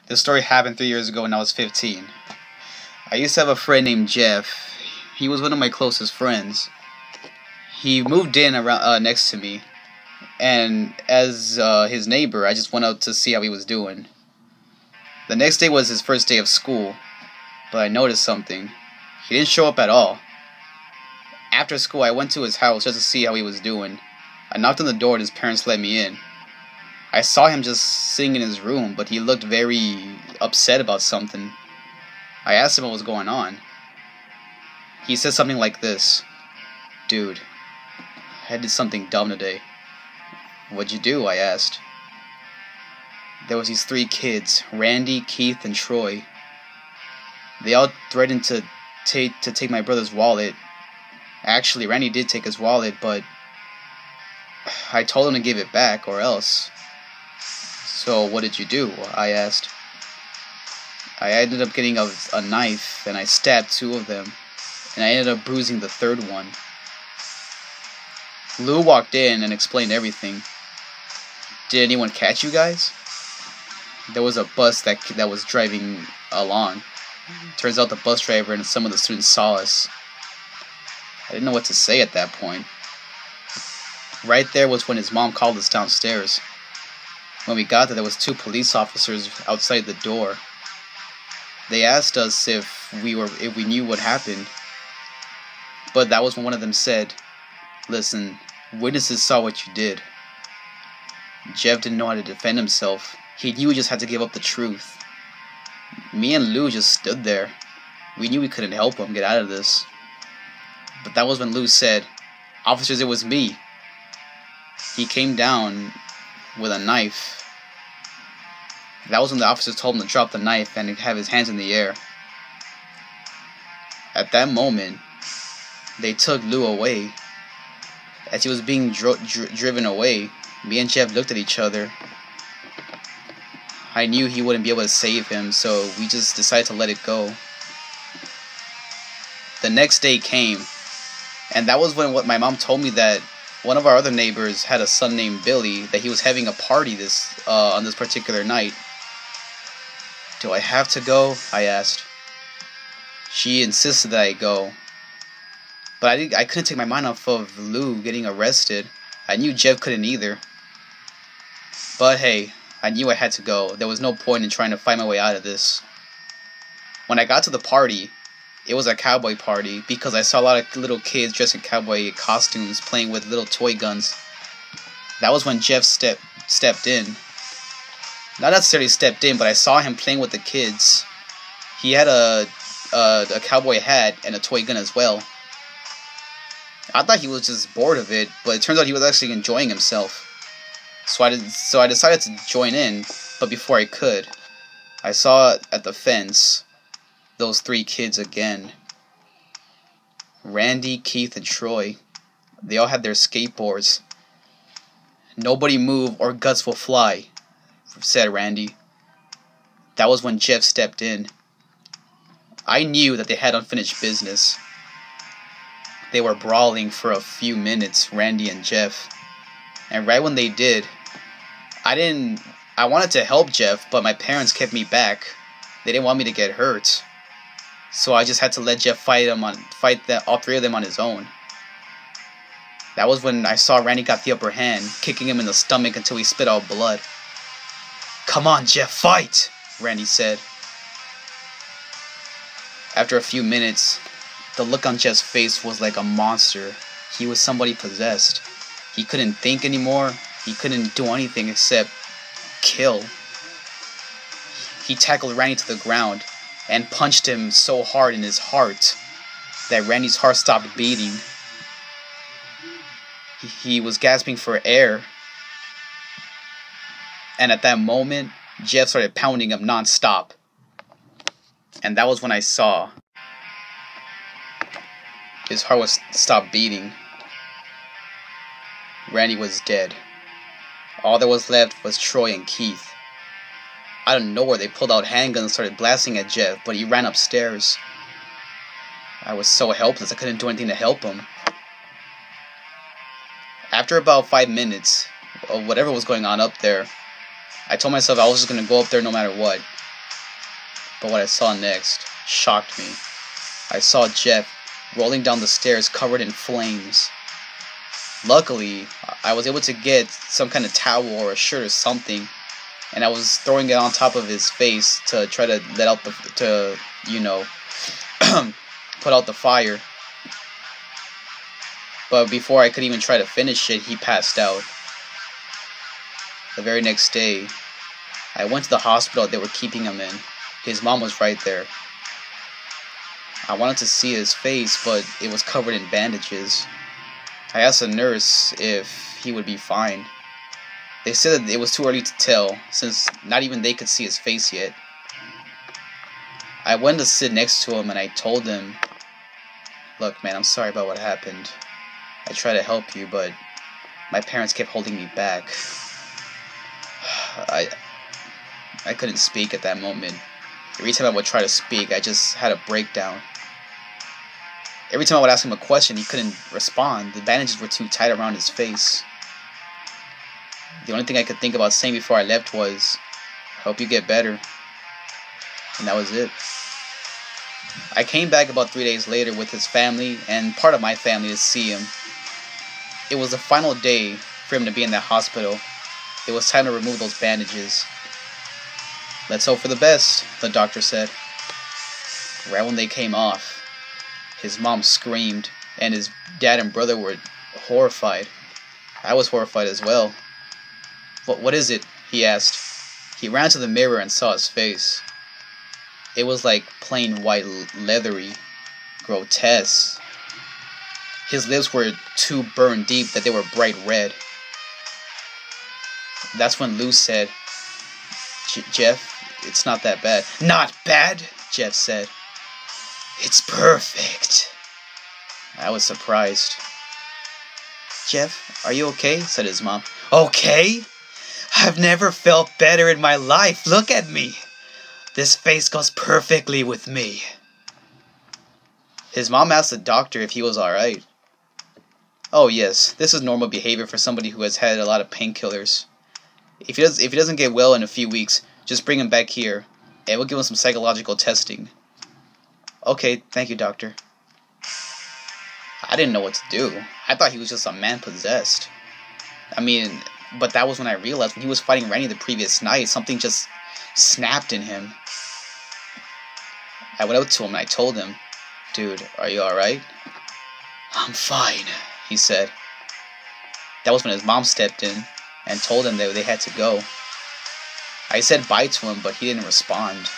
This story happened 3 years ago when I was 15. I used to have a friend named Jeff. He was one of my closest friends. He moved in around next to me, and as his neighbor, I just went out to see how he was doing. The next day was his first day of school, but I noticed something. He didn't show up at all. After school, I went to his house just to see how he was doing. I knocked on the door and his parents let me in. I saw him just sitting in his room, but he looked very upset about something. I asked him what was going on. He said something like this: "Dude, I did something dumb today." "What'd you do?" I asked. There was these 3 kids, Randy, Keith, and Troy. They all threatened to take my brother's wallet. Actually, Randy did take his wallet, but I told him to give it back or else. "So what did you do?" I asked. I ended up getting a knife, and I stabbed 2 of them, and I ended up bruising the 3rd one. Lou walked in and explained everything. "Did anyone catch you guys?" There was a bus that was driving along. Turns out the bus driver and some of the students saw us. I didn't know what to say at that point. Right there was when his mom called us downstairs. When we got there was 2 police officers outside the door. They asked us if we knew what happened. But that was when one of them said, "Listen, witnesses saw what you did." Jeff didn't know how to defend himself. He knew he just had to give up the truth. Me and Lou just stood there. We knew we couldn't help him get out of this. But that was when Lou said, "Officers, it was me." He came down with a knife. That was when the officers told him to drop the knife and have his hands in the air. At that moment, they took Lou away. As he was being driven away, me and Jeff looked at each other. I knew he wouldn't be able to save him, so we just decided to let it go. The next day came, and that was when my mom told me that one of our other neighbors had a son named Billy, that he was having a party on this particular night. "Do I have to go?" I asked. She insisted that I go. But I couldn't take my mind off of Lou getting arrested. I knew Jeff couldn't either. But hey, I knew I had to go. There was no point in trying to find my way out of this. When I got to the party, it was a cowboy party because I saw a lot of little kids dressed in cowboy costumes playing with little toy guns. That was when Jeff stepped in. Not necessarily stepped in, but I saw him playing with the kids. He had a cowboy hat and a toy gun as well. I thought he was just bored of it, but it turns out he was actually enjoying himself. So I decided to join in, but before I could, I saw at the fence those 3 kids again. Randy, Keith, and Troy. They all had their skateboards. "Nobody move or guts will fly," said Randy. That was when Jeff stepped in. I knew that they had unfinished business. They were brawling for a few minutes, Randy and Jeff. And right when they did, I wanted to help Jeff, but my parents kept me back. They didn't want me to get hurt. So I just had to let Jeff fight all 3 of them on his own. That was when I saw Randy got the upper hand, kicking him in the stomach until he spit out blood. "Come on, Jeff, fight!" Randy said. After a few minutes, the look on Jeff's face was like a monster. He was somebody possessed. He couldn't think anymore. He couldn't do anything except kill. He tackled Randy to the ground and punched him so hard in his heart that Randy's heart stopped beating. He was gasping for air. And at that moment, Jeff started pounding him non-stop. And that was when I saw his heart was stopped beating. Randy was dead. All that was left was Troy and Keith. Out of nowhere, they pulled out handguns and started blasting at Jeff, but he ran upstairs. I was so helpless, I couldn't do anything to help him. After about 5 minutes of whatever was going on up there, I told myself I was just going to go up there no matter what. But what I saw next shocked me. I saw Jeff rolling down the stairs covered in flames. Luckily, I was able to get some kind of towel or a shirt or something, and I was throwing it on top of his face to try to let out put out the fire. But before I could even try to finish it, he passed out. The very next day, I went to the hospital they were keeping him in. His mom was right there. I wanted to see his face, but it was covered in bandages. I asked the nurse if he would be fine. They said that it was too early to tell, since not even they could see his face yet. I went to sit next to him and I told him, "Look, man, I'm sorry about what happened. I tried to help you, but my parents kept holding me back." I couldn't speak at that moment. Every time I would try to speak, I just had a breakdown. Every time I would ask him a question, he couldn't respond. The bandages were too tight around his face. The only thing I could think about saying before I left was, "Hope you get better." And that was it. I came back about 3 days later with his family and part of my family to see him. It was the final day for him to be in that hospital. It was time to remove those bandages. "Let's hope for the best," the doctor said. Right when they came off, his mom screamed, and his dad and brother were horrified. I was horrified as well. What is it?" he asked. He ran to the mirror and saw his face. It was like plain white, leathery, grotesque. His lips were too burned deep that they were bright red. That's when Lou said, "Jeff, it's not that bad." "Not bad?" Jeff said. "It's perfect." I was surprised. "Jeff, are you okay?" said his mom. "Okay? I've never felt better in my life. Look at me. This face goes perfectly with me." His mom asked the doctor if he was alright. "Oh yes, this is normal behavior for somebody who has had a lot of painkillers. If he doesn't get well in a few weeks, just bring him back here, and we'll give him some psychological testing." "Okay, thank you, doctor." I didn't know what to do. I thought he was just a man possessed. But that was when I realized when he was fighting Randy the previous night, something just snapped in him. I went up to him and I told him, "Dude, are you alright?" "I'm fine," he said. That was when his mom stepped in and told him that they had to go. I said bye to him, but he didn't respond.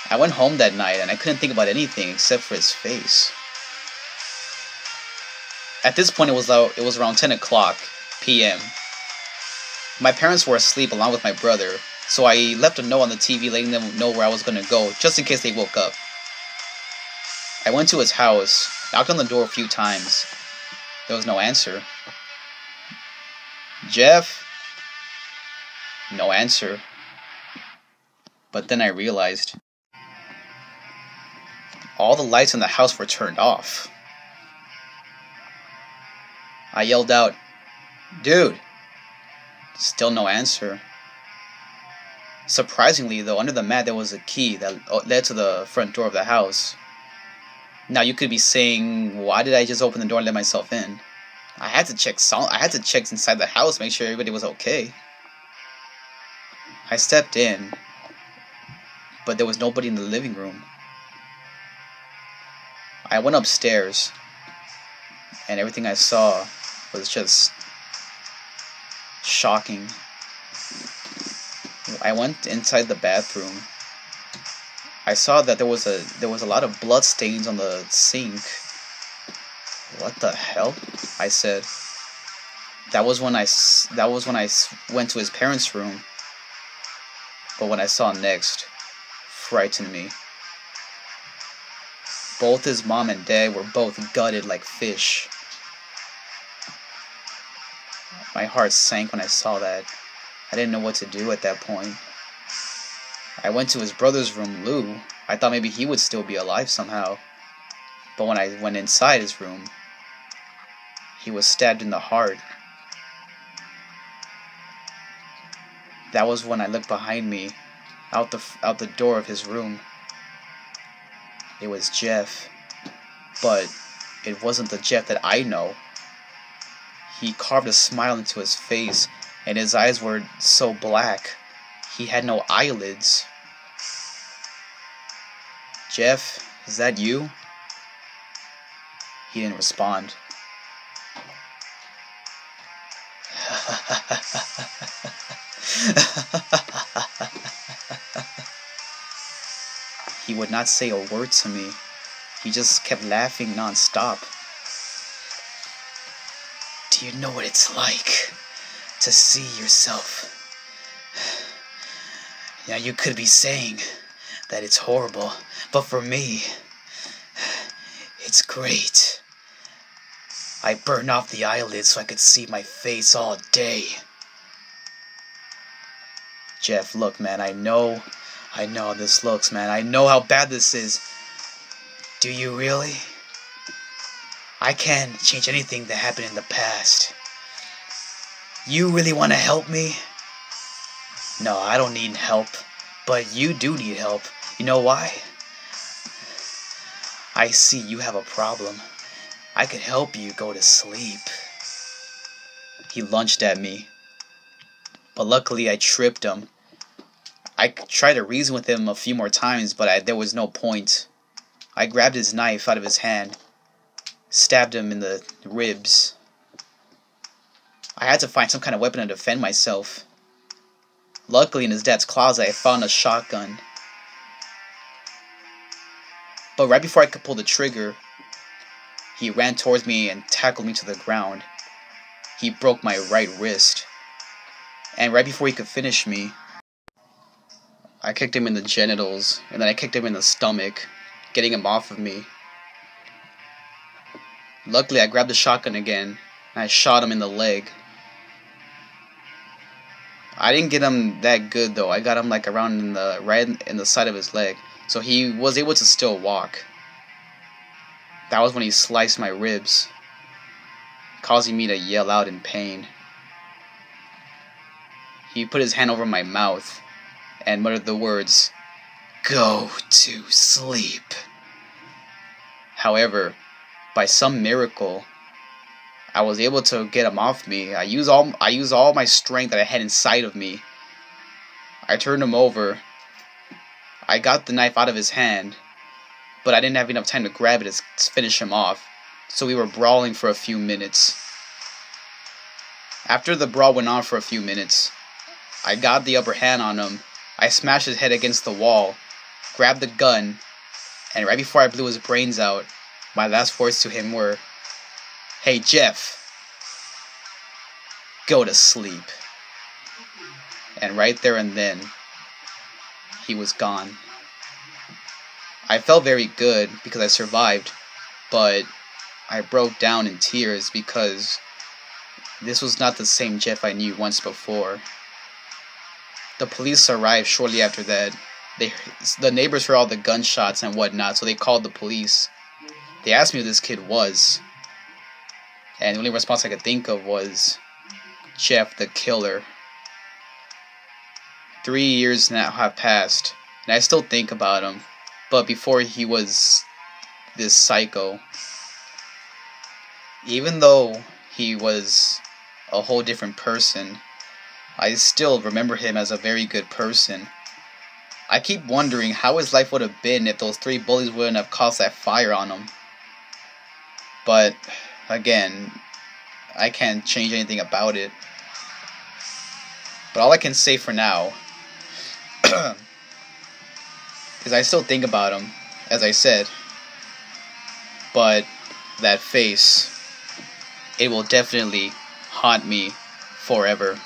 I went home that night and I couldn't think about anything except for his face. At this point, it was around 10 o'clock p.m. My parents were asleep along with my brother, so I left a note on the TV letting them know where I was going to go, just in case they woke up. I went to his house, knocked on the door a few times. There was no answer. "Jeff?" No answer. But then I realized all the lights in the house were turned off. I yelled out, "Dude!" Still no answer. Surprisingly, though, under the mat there was a key that led to the front door of the house. Now you could be saying, why did I just open the door and let myself in? I had to check inside the house, make sure everybody was okay. I stepped in, but there was nobody in the living room. I went upstairs, and everything I saw was just shocking. I went inside the bathroom. I saw that there was a lot of blood stains on the sink. "What the hell?" I said. That was when I went to his parents' room. But what I saw next frightened me. Both his mom and dad were both gutted like fish. My heart sank when I saw that. I didn't know what to do at that point. I went to his brother's room, Lou. I thought maybe he would still be alive somehow. But when I went inside his room, he was stabbed in the heart. That was when I looked behind me out the door of his room. It was Jeff, but it wasn't the Jeff that I know. He carved a smile into his face, and his eyes were so black. He had no eyelids. Jeff, is that you? He didn't respond. He would not say a word to me. He just kept laughing non-stop. Do you know what it's like to see yourself? Now you could be saying that it's horrible, but for me, it's great. I burned off the eyelids so I could see my face all day. Jeff, look, man, I know how this looks, man. I know how bad this is. Do you really? I can't change anything that happened in the past. You really want to help me? No, I don't need help. But you do need help. You know why? I see you have a problem. I could help you go to sleep. He lunged at me. But luckily I tripped him. I tried to reason with him a few more times, but there was no point. I grabbed his knife out of his hand, stabbed him in the ribs. I had to find some kind of weapon to defend myself. Luckily, in his dad's closet, I found a shotgun. But right before I could pull the trigger, he ran towards me and tackled me to the ground. He broke my right wrist. And right before he could finish me, I kicked him in the genitals, and then I kicked him in the stomach, getting him off of me. Luckily, I grabbed the shotgun again, and I shot him in the leg. I didn't get him that good, though. I got him like around right in the side of his leg, so he was able to still walk. That was when he sliced my ribs, causing me to yell out in pain. He put his hand over my mouth and muttered the words, "Go to sleep." However, by some miracle, I was able to get him off me. I used all my strength that I had inside of me. I turned him over. I got the knife out of his hand, but I didn't have enough time to grab it to finish him off. So we were brawling for a few minutes. After the brawl went on for a few minutes, I got the upper hand on him. I smashed his head against the wall, grabbed the gun, and right before I blew his brains out, my last words to him were, "Hey Jeff, go to sleep." And right there and then, he was gone. I felt very good because I survived, but I broke down in tears because this was not the same Jeff I knew once before. The police arrived shortly after that. The neighbors heard all the gunshots and whatnot, so they called the police. They asked me who this kid was, and the only response I could think of was, "Jeff the killer." 3 years now have passed, and I still think about him, but before he was this psycho. Even though he was a whole different person, I still remember him as a very good person. I keep wondering how his life would have been if those 3 bullies wouldn't have caused that fire on him. But, again, I can't change anything about it. But all I can say for now is I still think about him, as I said. But that face, it will definitely haunt me forever.